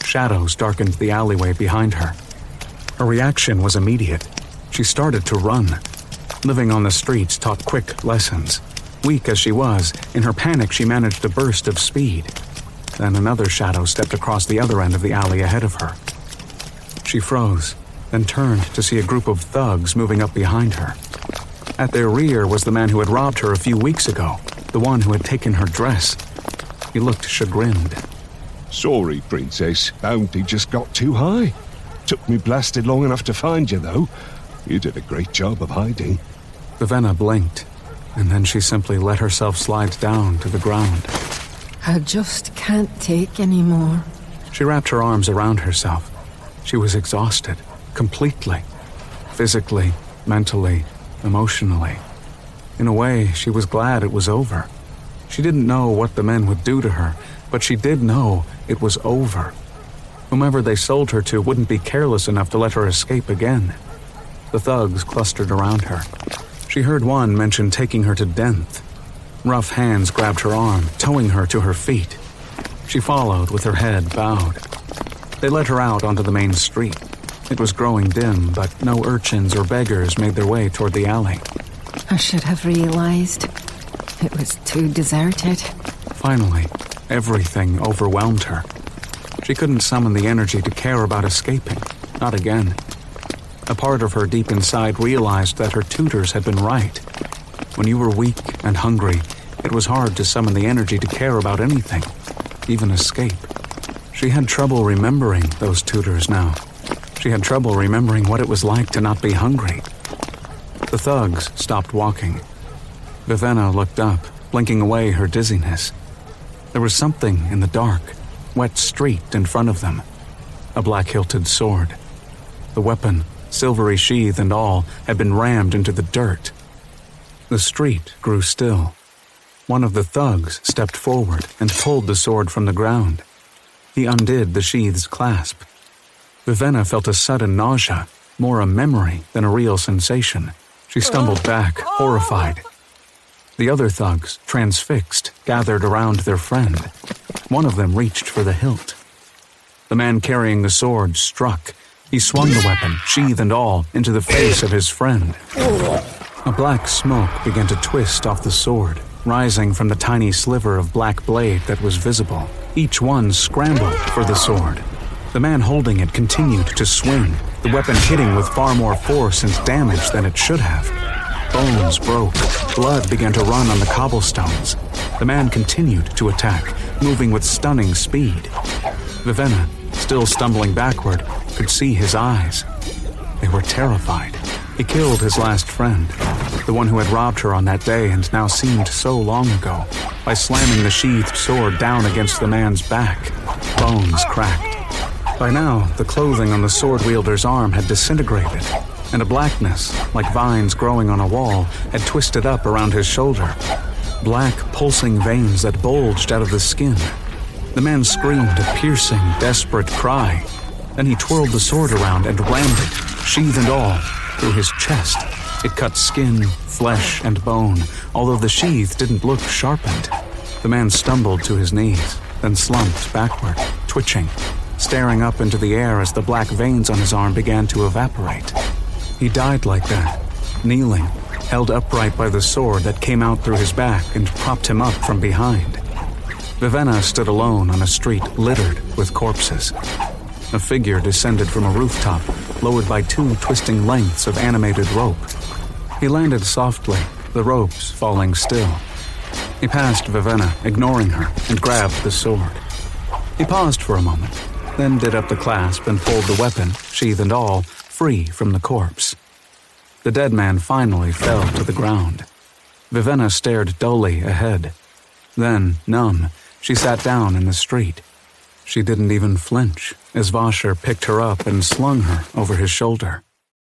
shadows darkened the alleyway behind her. Her reaction was immediate. She started to run. Living on the streets taught quick lessons. Weak as she was, in her panic she managed a burst of speed. Then another shadow stepped across the other end of the alley ahead of her. She froze, then turned to see a group of thugs moving up behind her. At their rear was the man who had robbed her a few weeks ago, the one who had taken her dress. He looked chagrined. Sorry, Princess. Bounty just got too high. Took me blasted long enough to find you, though. You did a great job of hiding. Vivenna blinked, and then she simply let herself slide down to the ground. I just can't take any more. She wrapped her arms around herself. She was exhausted, completely. Physically, mentally, emotionally. In a way, she was glad it was over. She didn't know what the men would do to her, but she did know it was over. Whomever they sold her to wouldn't be careless enough to let her escape again. The thugs clustered around her. She heard one mention taking her to Denth. Rough hands grabbed her arm, towing her to her feet. She followed with her head bowed. They led her out onto the main street. It was growing dim, but no urchins or beggars made their way toward the alley. I should have realized. It was too deserted. Finally, everything overwhelmed her. She couldn't summon the energy to care about escaping, not again. A part of her deep inside realized that her tutors had been right. When you were weak and hungry, it was hard to summon the energy to care about anything, even escape. She had trouble remembering those tutors now. She had trouble remembering what it was like to not be hungry. The thugs stopped walking. Vivenna looked up, blinking away her dizziness. There was something in the dark, wet street in front of them. A black-hilted sword. The weapon, silvery sheath and all, had been rammed into the dirt. The street grew still. One of the thugs stepped forward and pulled the sword from the ground. He undid the sheath's clasp. Vivenna felt a sudden nausea, more a memory than a real sensation. She stumbled back, horrified. The other thugs, transfixed, gathered around their friend. One of them reached for the hilt. The man carrying the sword struck. He swung the weapon, sheath and all, into the face of his friend. A black smoke began to twist off the sword, rising from the tiny sliver of black blade that was visible. Each one scrambled for the sword. The man holding it continued to swing, the weapon hitting with far more force and damage than it should have. Bones broke. Blood began to run on the cobblestones. The man continued to attack, moving with stunning speed. Vivenna, still stumbling backward, could see his eyes. They were terrified. He killed his last friend, the one who had robbed her on that day and now seemed so long ago, by slamming the sheathed sword down against the man's back. Bones cracked. By now, the clothing on the sword wielder's arm had disintegrated, and a blackness, like vines growing on a wall, had twisted up around his shoulder. Black, pulsing veins that bulged out of the skin. The man screamed a piercing, desperate cry. Then he twirled the sword around and rammed it, sheath and all, through his chest. It cut skin, flesh, and bone, although the sheath didn't look sharpened. The man stumbled to his knees, then slumped backward, twitching, staring up into the air as the black veins on his arm began to evaporate. He died like that, kneeling, held upright by the sword that came out through his back and propped him up from behind. Vivenna stood alone on a street littered with corpses. A figure descended from a rooftop, lowered by 2 twisting lengths of animated rope. He landed softly, the ropes falling still. He passed Vivenna, ignoring her, and grabbed the sword. He paused for a moment, then did up the clasp and pulled the weapon, sheath and all, free from the corpse. The dead man finally fell to the ground. Vivenna stared dully ahead. Then, numb, she sat down in the street. She didn't even flinch as Vasher picked her up and slung her over his shoulder.